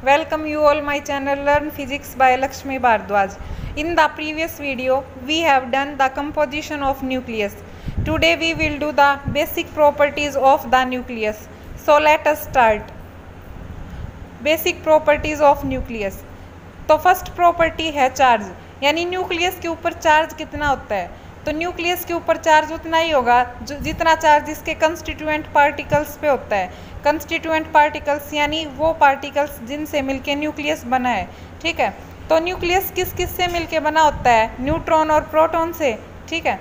Welcome you all my channel Learn Physics by Lakshmi Bhardwaj. In the previous video, we have done the composition of nucleus. Today we will do the basic properties of the nucleus. So let us start. Basic properties of nucleus. तो first property है charge, यानी nucleus के ऊपर charge कितना होता है। तो nucleus के ऊपर चार्ज उतना ही होगा जितना चार्ज इसके कंस्टिट्यूएंट पार्टिकल्स पे होता है। कंस्टिट्यूएंट पार्टिकल्स यानी वो पार्टिकल्स जिनसे मिलके न्यूक्लियस बना है। ठीक है, तो न्यूक्लियस किस किस से मिलके बना होता है? न्यूट्रॉन और प्रोटॉन से। ठीक है,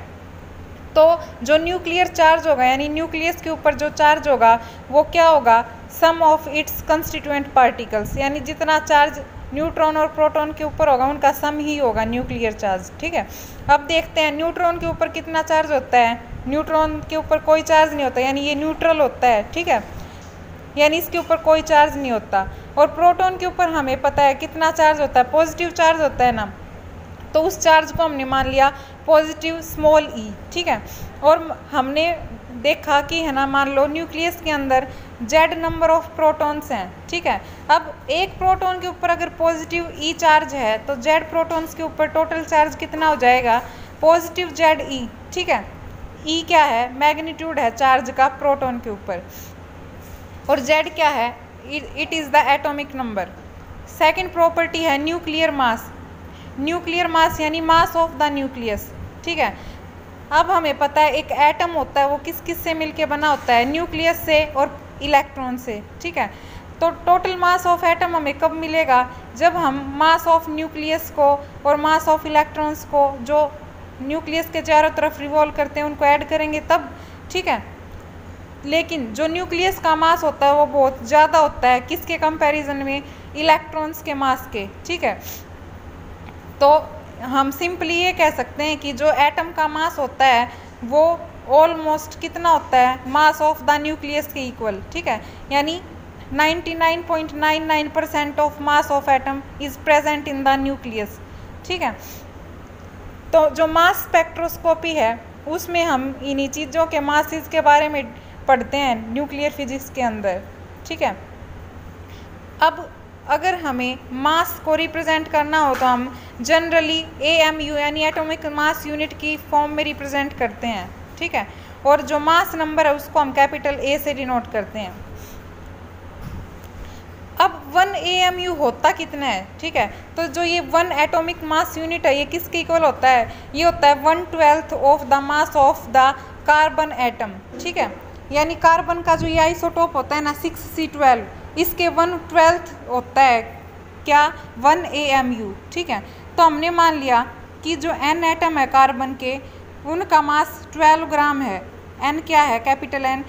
तो जो न्यूक्लियर चार्ज होगा यानी न्यूक्लियस के ऊपर जो चार्ज होगा वो क्या होगा? सम ऑफ इट्स कंस्टिट्यूएंट पार्टिकल्स, यानी जितना चार्ज न्यूट्रॉन और प्रोटॉन के ऊपर होगा उनका सम ही होगा न्यूक्लियर चार्ज। ठीक है, अब देखते हैं न्यूट्रॉन के ऊपर कितना चार्ज होता है। न्यूट्रॉन के ऊपर कोई चार्ज नहीं होता, यानी ये न्यूट्रल होता है। ठीक है, यानी इसके ऊपर कोई चार्ज नहीं होता। और प्रोटॉन के ऊपर हमें पता है कितना चार्ज होता है, पॉजिटिव चार्ज होता है ना, तो उस चार्ज को हमने मान लिया पॉजिटिव स्मॉल ई। ठीक है, और हमने देखा कि है ना, मान लो न्यूक्लियस के अंदर जेड नंबर ऑफ प्रोटॉन्स हैं। ठीक है, अब एक प्रोटॉन के ऊपर अगर पॉजिटिव ई चार्ज है तो जेड प्रोटॉन्स के ऊपर टोटल चार्ज कितना हो जाएगा? पॉजिटिव जेड ई। ठीक है, ई क्या है? मैग्नीट्यूड है चार्ज का प्रोटॉन के ऊपर, और जेड क्या है? It is the atomic number. Second property है न्यूक्लियर मास। न्यूक्लियर मास यानी मास ऑफ द न्यूक्लियस। ठीक है, अब हमें पता है एक एटम होता है वो किस किस से मिलके बना होता है? न्यूक्लियस से और इलेक्ट्रॉन से। ठीक है, तो टोटल मास ऑफ एटम हमें कब मिलेगा? जब हम मास ऑफ न्यूक्लियस को और मास ऑफ इलेक्ट्रॉन्स को जो न्यूक्लियस के चारों तरफ रिवॉल्व करते हैं उनको ऐड करेंगे तब। ठीक है, लेकिन जो न्यूक्लियस का मास होता है वो बहुत ज़्यादा होता है किसके कंपैरिजन में? इलेक्ट्रॉन्स के मास के। ठीक है, तो हम सिंपली ये कह सकते हैं कि जो एटम का मास होता है वो ऑलमोस्ट कितना होता है? मास ऑफ द न्यूक्लियस के इक्वल। ठीक है, यानी 99.99% of mass of atom is present in the nucleus. ठीक है, तो जो मास स्पेक्ट्रोस्कोपी है उसमें हम इन्हीं चीज़ों के मासेस के बारे में पढ़ते हैं न्यूक्लियर फिजिक्स के अंदर। ठीक है, अब अगर हमें मास को रिप्रेजेंट करना हो तो हम जनरली AMU यानी एटॉमिक मास यूनिट की फॉर्म में रिप्रेजेंट करते हैं। ठीक है, और जो मास नंबर है उसको हम कैपिटल A से डिनोट करते हैं। अब 1 AMU होता कितना है? ठीक है, तो जो ये 1 एटॉमिक मास यूनिट है ये किसके इक्वल होता है? ये होता है 1/12 of the mass of the carbon atom. ठीक है, यानी कार्बन का जो ये आइसोटोप होता है ना 6C12, इसके 1/12 होता है क्या? 1 AMU। ठीक है, तो हमने मान लिया कि जो N एटम है कार्बन के उनका मास 12 ग्राम है। N क्या है? Capital N।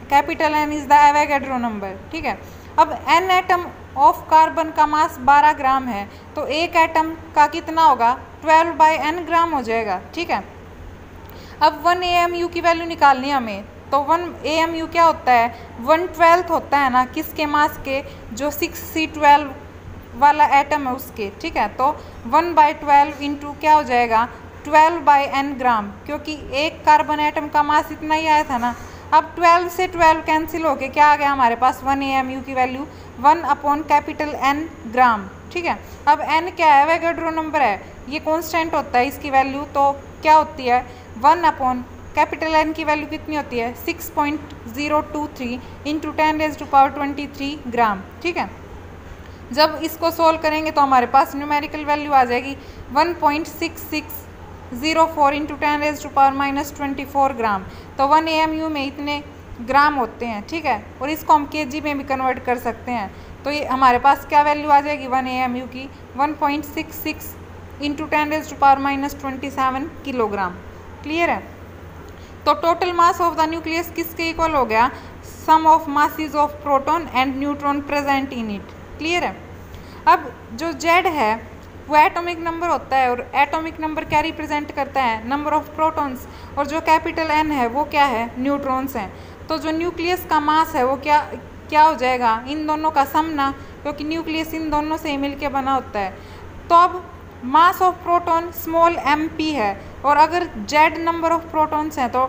Capital N is the Avogadro number. ठीक है, अब N एटम ऑफ कार्बन का मास 12 ग्राम है, तो एक एटम का कितना होगा? 12/N ग्राम हो जाएगा। ठीक है, अब 1 AMU की वैल्यू निकालनी है हमें, तो 1 AMU क्या होता है? 1/12 होता है ना किसके मास के? जो 6C12 वाला एटम है उसके। ठीक है, तो 1/12 इंटू क्या हो जाएगा? 12/N ग्राम, क्योंकि एक कार्बन एटम का मास इतना ही आया था ना। अब 12 से 12 कैंसिल होके क्या आ गया हमारे पास? 1 AMU की वैल्यू 1/N ग्राम। ठीक है, अब N क्या है? एवोगैड्रो नंबर है, ये कांस्टेंट होता है इसकी वैल्यू, तो क्या होती है? 1/N की वैल्यू कितनी होती है? 6.023 इंटू 10⁻23 ग्राम। ठीक है, जब इसको सोल्व करेंगे तो हमारे पास न्यूमेरिकल वैल्यू आ जाएगी 1.6604 इंटू 10⁻⁻24 ग्राम। तो 1 AMU में इतने ग्राम होते हैं। ठीक है, और इसको हम kg में भी कन्वर्ट कर सकते हैं, तो ये हमारे पास क्या वैल्यू आ जाएगी 1 AMU की? 1.66 इंटू 10⁻⁻27 किलोग्राम। क्लियर है? तो total mass of the nucleus किसके इक्वल हो गया? Sum of masses of proton and neutron present in it. Clear है? अब जो जेड है वो एटॉमिक नंबर होता है, और एटॉमिक नंबर क्या रिप्रेजेंट करता है? नंबर ऑफ प्रोटॉन्स, और जो कैपिटल N है वो क्या है? न्यूट्रॉन्स हैं। तो जो न्यूक्लियस का मास है वो क्या हो जाएगा? इन दोनों का सम ना, क्योंकि न्यूक्लियस इन दोनों से ही मिलके बना होता है। तो अब मास ऑफ प्रोटॉन स्मॉल mp है, और अगर जेड नंबर ऑफ प्रोटॉन्स हैं तो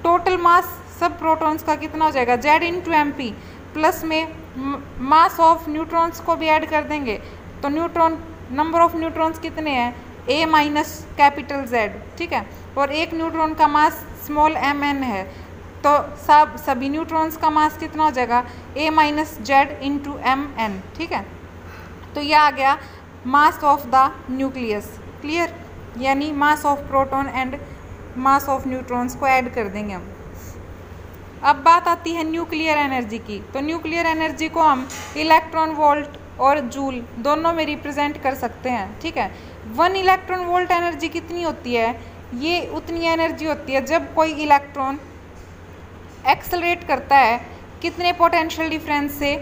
टोटल मास सब प्रोटॉन्स का कितना हो जाएगा? जेड इंटू MP, प्लस में मास ऑफ न्यूट्रॉन्स को भी ऐड कर देंगे तो न्यूट्रॉन नंबर ऑफ न्यूट्रॉन्स कितने हैं, a माइनस कैपिटल Z, ठीक है। और एक न्यूट्रॉन का मास स्मॉल mn है तो सभी न्यूट्रॉन्स का मास कितना हो जाएगा, a minus Z into mn, ठीक है। तो ये आ गया mass of the nucleus, clear. यानी mass of proton and mass of neutrons को ऐड कर देंगे हम। अब बात आती है न्यूक्लियर एनर्जी की। तो न्यूक्लियर एनर्जी को हम इलेक्ट्रॉन वोल्ट और जूल दोनों में रिप्रेजेंट कर सकते हैं, ठीक है। 1 इलेक्ट्रॉन वोल्ट एनर्जी कितनी होती है, ये उतनी एनर्जी होती है जब कोई इलेक्ट्रॉन एक्सेलरेट करता है कितने पोटेंशियल डिफरेंस से,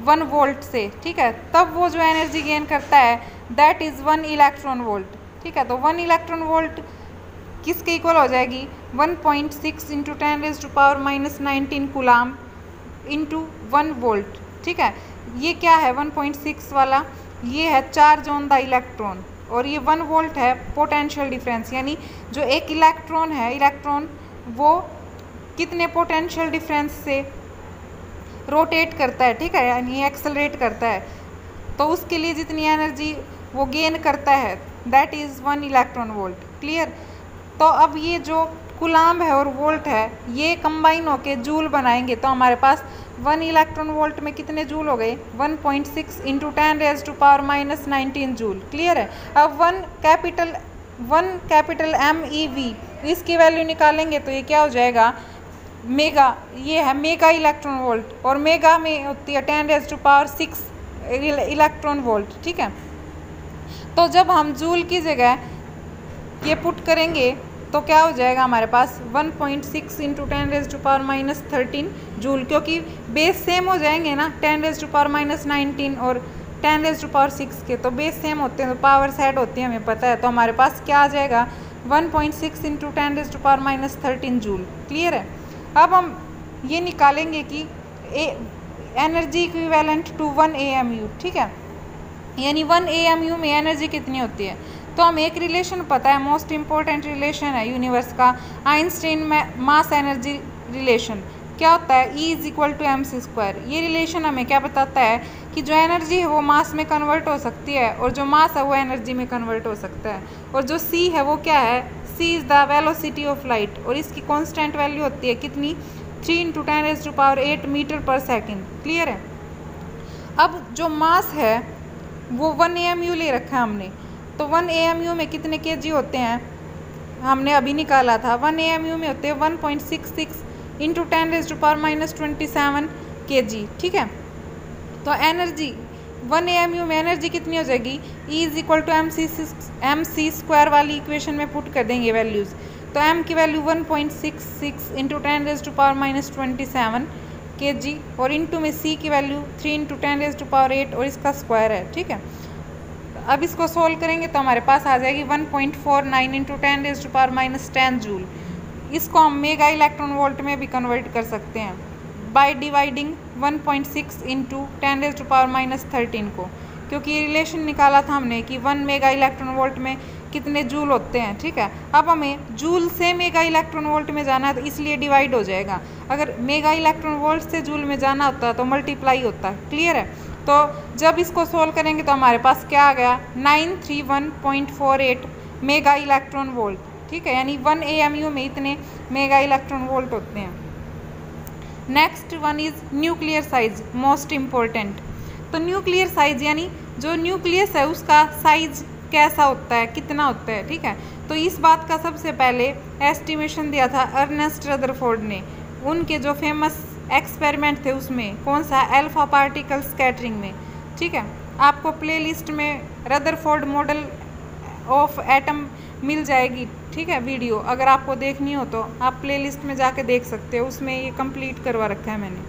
1 वोल्ट से, ठीक है। तब वो जो एनर्जी गेन करता है दैट इज़ 1 इलेक्ट्रॉन वोल्ट, ठीक है। तो 1 इलेक्ट्रॉन वोल्ट किसके इक्वल हो जाएगी, 1.6 इंटू 10⁻⁻19 कूलाम इंटू 1 वोल्ट, ठीक है। ये क्या है 1.6 वाला, ये है चार्ज ऑन द इलेक्ट्रॉन और ये 1 वोल्ट है पोटेंशियल डिफरेंस। यानी जो एक इलेक्ट्रॉन है, इलेक्ट्रॉन वो कितने पोटेंशियल डिफरेंस से रोटेट करता है, ठीक है, यानी एक्सेलरेट करता है, तो उसके लिए जितनी एनर्जी वो गेन करता है that is 1 electron volt, clear. तो अब ये जो कूलाम है और वोल्ट है ये कंबाइन होके जूल बनाएंगे तो हमारे पास 1 इलेक्ट्रॉन वोल्ट में कितने जूल हो गए, 1.6 इंटू 10⁻⁻19 जूल, क्लियर है। अब 1 कैपिटल MEV इसकी वैल्यू निकालेंगे तो ये क्या हो जाएगा, मेगा, ये है मेगा इलेक्ट्रॉन वोल्ट और मेगा में होती है 10⁻6 इलेक्ट्रॉन वोल्ट, ठीक है। तो जब हम जूल की जगह ये पुट करेंगे तो क्या हो जाएगा हमारे पास 1.6 इंटू 10⁻⁻13 जूल, क्योंकि बेस सेम हो जाएंगे ना 10⁻⁻19 और 10⁻6 के, तो बेस सेम होते हैं तो पावर सेट होती है, हमें पता है। तो हमारे पास क्या आ जाएगा 1.6 इंटू 10⁻⁻13 जूल, क्लियर है। अब हम ये निकालेंगे कि एनर्जी इक्विवेलेंट टू 1 AMU, ठीक है। यानी 1 AMU में एनर्जी कितनी होती है, तो हमें एक रिलेशन पता है, मोस्ट इंपॉर्टेंट रिलेशन है यूनिवर्स का, आइंस्टाइन मास एनर्जी रिलेशन। क्या होता है, E is equal to mc²। ये रिलेशन हमें क्या बताता है कि जो एनर्जी है वो मास में कन्वर्ट हो सकती है और जो मास है वो एनर्जी में कन्वर्ट हो सकता है। और जो C है वो क्या है, C is the velocity of light और इसकी कांस्टेंट वैल्यू होती है कितनी, 3 इंटू 10⁸ मीटर पर सेकेंड, क्लियर है। अब जो मास है वो 1 AMU ले रखा है हमने, तो 1 AMU में कितने kg होते हैं, हमने अभी निकाला था 1 AMU में होते हैं 1.66 इंटू 10⁻⁻27 kg, ठीक है। तो एनर्जी 1 AMU में एनर्जी कितनी हो जाएगी, E is equal to mc² वाली इक्वेशन में पुट कर देंगे वैल्यूज़। तो m की वैल्यू 1.66 इंटू 10⁻⁻27 kg और इंटू में C की वैल्यू 3 इंटू 10⁸ और इसका स्क्वायर है, ठीक है। अब इसको सोल्व करेंगे तो हमारे पास आ जाएगी 1.49 इंटू 10⁻10 जूल। इसको हम मेगा इलेक्ट्रॉन वोल्ट में भी कन्वर्ट कर सकते हैं बाय डिवाइडिंग 1.6 इंटू 10⁻13 को, क्योंकि रिलेशन निकाला था हमने कि 1 मेगा इलेक्ट्रॉन वोल्ट में कितने जूल होते हैं, ठीक है। अब हमें जूल से मेगा इलेक्ट्रॉन वोल्ट में जाना है तो इसलिए डिवाइड हो जाएगा, अगर मेगा इलेक्ट्रॉन वोल्ट से जूल में जाना होता तो मल्टीप्लाई होता, क्लियर है। तो जब इसको सोल्व करेंगे तो हमारे पास क्या आ गया 931.48 मेगा इलेक्ट्रॉन वोल्ट, ठीक है। यानी 1 AMU में इतने मेगा इलेक्ट्रॉन वोल्ट होते हैं। Next one is nuclear size, most important. तो न्यूक्लियर साइज यानी जो न्यूक्लियस है उसका साइज कैसा होता है, कितना होता है, ठीक है। तो इस बात का सबसे पहले एस्टिमेशन दिया था अर्नेस्ट रदरफोर्ड ने, उनके जो फेमस एक्सपेरिमेंट थे उसमें, कौन सा, अल्फा पार्टिकल स्कैटरिंग में, ठीक है। आपको प्लेलिस्ट में रदरफोर्ड मॉडल ऑफ एटम मिल जाएगी, ठीक है, वीडियो, अगर आपको देखनी हो तो आप प्लेलिस्ट में जाके देख सकते हो, उसमें ये कंप्लीट करवा रखा है मैंने।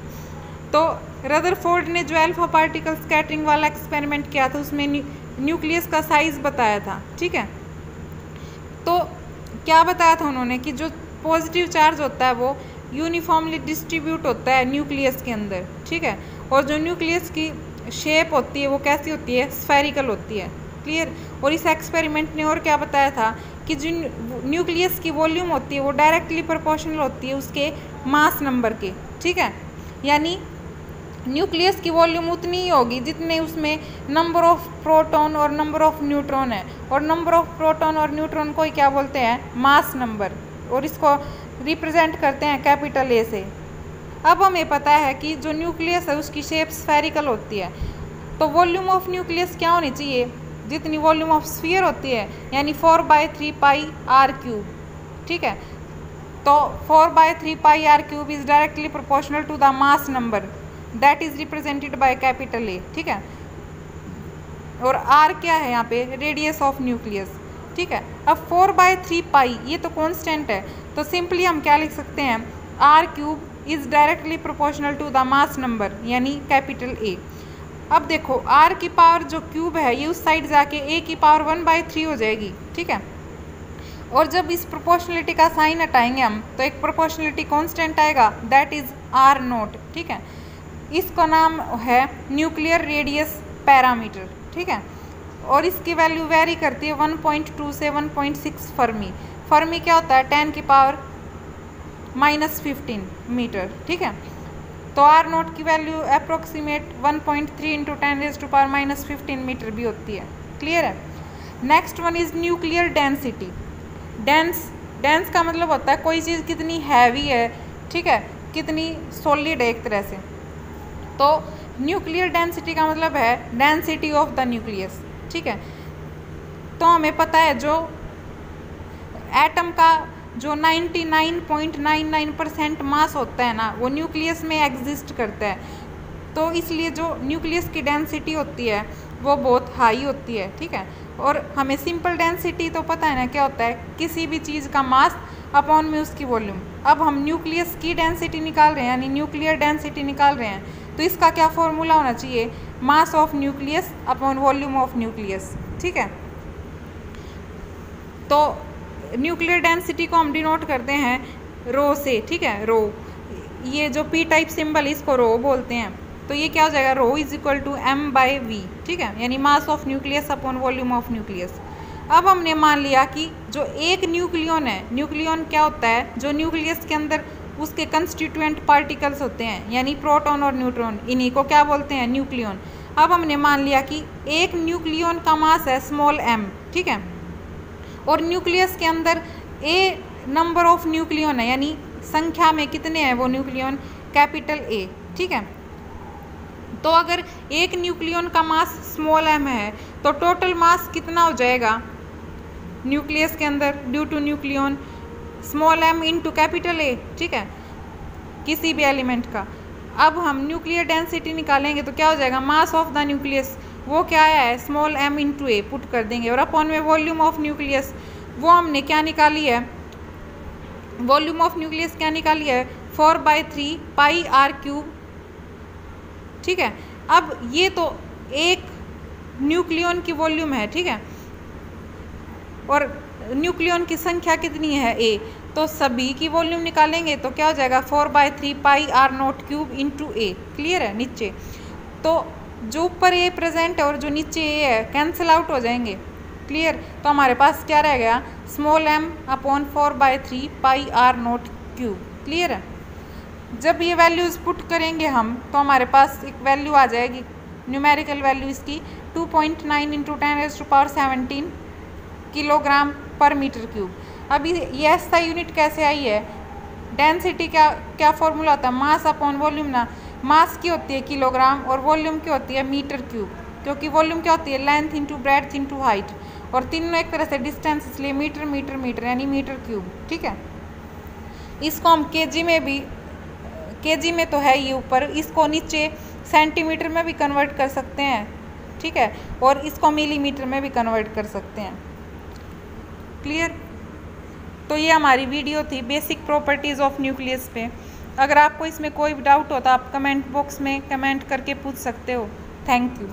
तो रदरफोर्ड ने जो अल्फा पार्टिकल स्कैटरिंग वाला एक्सपेरिमेंट किया था उसमें न्यूक्लियस का साइज बताया था, ठीक है। तो क्या बताया था उन्होंने कि जो पॉजिटिव चार्ज होता है वो यूनिफॉर्मली डिस्ट्रीब्यूट होता है न्यूक्लियस के अंदर, ठीक है। और जो न्यूक्लियस की शेप होती है वो कैसी होती है, स्फेरिकल होती है, क्लियर। और इस एक्सपेरिमेंट ने और क्या बताया था कि जो न्यूक्लियस की वॉल्यूम होती है वो डायरेक्टली प्रोपोर्शनल होती है उसके मास नंबर के, ठीक है। यानी न्यूक्लियस की वॉल्यूम उतनी ही होगी जितने उसमें नंबर ऑफ प्रोटॉन और नंबर ऑफ न्यूट्रॉन है, और नंबर ऑफ प्रोटॉन और न्यूट्रॉन को ही क्या बोलते हैं, मास नंबर, और इसको रिप्रेजेंट करते हैं कैपिटल ए से। अब हमें पता है कि जो न्यूक्लियस है उसकी शेप स्फेरिकल होती है, तो वॉल्यूम ऑफ न्यूक्लियस क्या होनी चाहिए, जितनी वॉल्यूम ऑफ स्फीयर होती है, यानी 4/3 पाई आर क्यूब। ठीक है, तो 4/3 pi r cube is directly proportional to the mass number that is represented by capital A. ठीक है, और आर क्या है यहाँ पे, रेडियस ऑफ न्यूक्लियस। ठीक है, अब 4/3 पाई ये तो कांस्टेंट है, तो सिंपली हम क्या लिख सकते हैं, R cube is directly proportional to the mass number यानी कैपिटल ए। अब देखो आर की पावर जो क्यूब है ये उस साइड जाके ए की पावर 1/3 हो जाएगी। ठीक है, और जब इस प्रोपोर्शनलिटी का साइन हटाएंगे हम तो एक प्रोपोर्शनलिटी कांस्टेंट आएगा दैट इज आर नोट। ठीक है, इसका नाम है न्यूक्लियर रेडियस पैरामीटर। ठीक है, और इसकी वैल्यू वेरी करती है 1.2 से 1.6 फर्मी। फर्मी क्या होता है, 10 की पावर -15 मीटर। ठीक है, तो आर नोट की वैल्यू अप्रोक्सीमेट 1.3 × 10⁻⁻15 मीटर भी होती है। क्लियर है। Next one is nuclear density. Dense का मतलब होता है कोई चीज़ कितनी हैवी है, ठीक है, कितनी सॉलिड है एक तरह से। तो न्यूक्लियर डेंसिटी का मतलब है डेंसिटी ऑफ द न्यूक्लियस। ठीक है, तो हमें पता है जो एटम का जो 99.99% मास होता है ना वो न्यूक्लियस में एग्जिस्ट करता है, तो इसलिए जो न्यूक्लियस की डेंसिटी होती है वो बहुत हाई होती है। ठीक है, और हमें सिंपल डेंसिटी तो पता है ना क्या होता है, किसी भी चीज़ का मास अपॉन में उसकी वॉल्यूम। अब हम न्यूक्लियस की डेंसिटी निकाल रहे हैं यानी न्यूक्लियर डेंसिटी निकाल रहे हैं, तो इसका क्या फॉर्मूला होना चाहिए, mass of nucleus upon volume of nucleus. ठीक है, तो न्यूक्लियर डेंसिटी को हम डिनोट करते हैं रो से। ठीक है, रो, ये जो पी टाइप सिंबल इसको रो बोलते हैं, तो ये क्या हो जाएगा, रो इज इक्वल टू m/v। ठीक है, यानी mass of nucleus upon volume of nucleus. अब हमने मान लिया कि जो एक न्यूक्लियन है, न्यूक्लियन क्या होता है, जो न्यूक्लियस के अंदर उसके कंस्टिट्यूएंट पार्टिकल्स होते हैं यानी प्रोटॉन और न्यूट्रॉन, इन्हीं को क्या बोलते हैं, न्यूक्लियन। अब हमने मान लिया कि एक न्यूक्लियन का मास है स्मॉल m। ठीक है, और न्यूक्लियस के अंदर ए नंबर ऑफ न्यूक्लियन है यानी संख्या में कितने हैं वो न्यूक्लियन, कैपिटल ए। ठीक है, तो अगर एक न्यूक्लियन का मास स्मॉल m है तो टोटल मास कितना हो जाएगा न्यूक्लियस के अंदर due to nucleon, small m into capital A. ठीक है, किसी भी एलिमेंट का। अब हम न्यूक्लियर डेंसिटी निकालेंगे तो क्या हो जाएगा, मास ऑफ द न्यूक्लियस वो क्या आया है, स्मॉल m इंटू ए पुट कर देंगे, और अपॉन में वॉल्यूम ऑफ न्यूक्लियस वो हमने क्या निकाली है, वॉल्यूम ऑफ न्यूक्लियस क्या निकाली है, 4/3 पाई आर क्यूब। ठीक है, अब ये तो एक न्यूक्लियन की वॉल्यूम है। ठीक है, और न्यूक्लियन की संख्या कितनी है ए, तो सभी की वॉल्यूम निकालेंगे तो क्या हो जाएगा 4/3 pi r not cube into A. Clear है। नीचे तो जो ऊपर ए प्रेजेंट है और जो नीचे ए है कैंसिल आउट हो जाएंगे। क्लियर, तो हमारे पास क्या रह गया, small m upon 4/3 pi r not cube. Clear है। जब ये वैल्यूज़ पुट करेंगे हम तो हमारे पास एक वैल्यू आ जाएगी, न्यूमेरिकल वैल्यू इसकी 2.9 × 10⁻17 किलोग्राम पर मीटर क्यूब। अभी ये ऐसा यूनिट कैसे आई है, डेंसिटी क्या फॉर्मूला होता है, मास अपॉन वॉल्यूम ना। मास की होती है किलोग्राम और वॉल्यूम की होती है मीटर क्यूब, क्योंकि वॉल्यूम क्या होती है, length into breadth into height, और तीनों एक तरह से डिस्टेंस, इसलिए मीटर मीटर मीटर यानी मीटर क्यूब। ठीक है, इसको हम केजी में भी, केजी में तो है ये ऊपर, इसको नीचे सेंटीमीटर में भी कन्वर्ट कर सकते हैं। ठीक है, और इसको मिलीमीटर में भी कन्वर्ट कर सकते हैं। क्लियर, तो ये हमारी वीडियो थी बेसिक प्रॉपर्टीज़ ऑफ न्यूक्लियस पे। अगर आपको इसमें कोई डाउट हो तो आप कमेंट बॉक्स में कमेंट करके पूछ सकते हो। Thank you.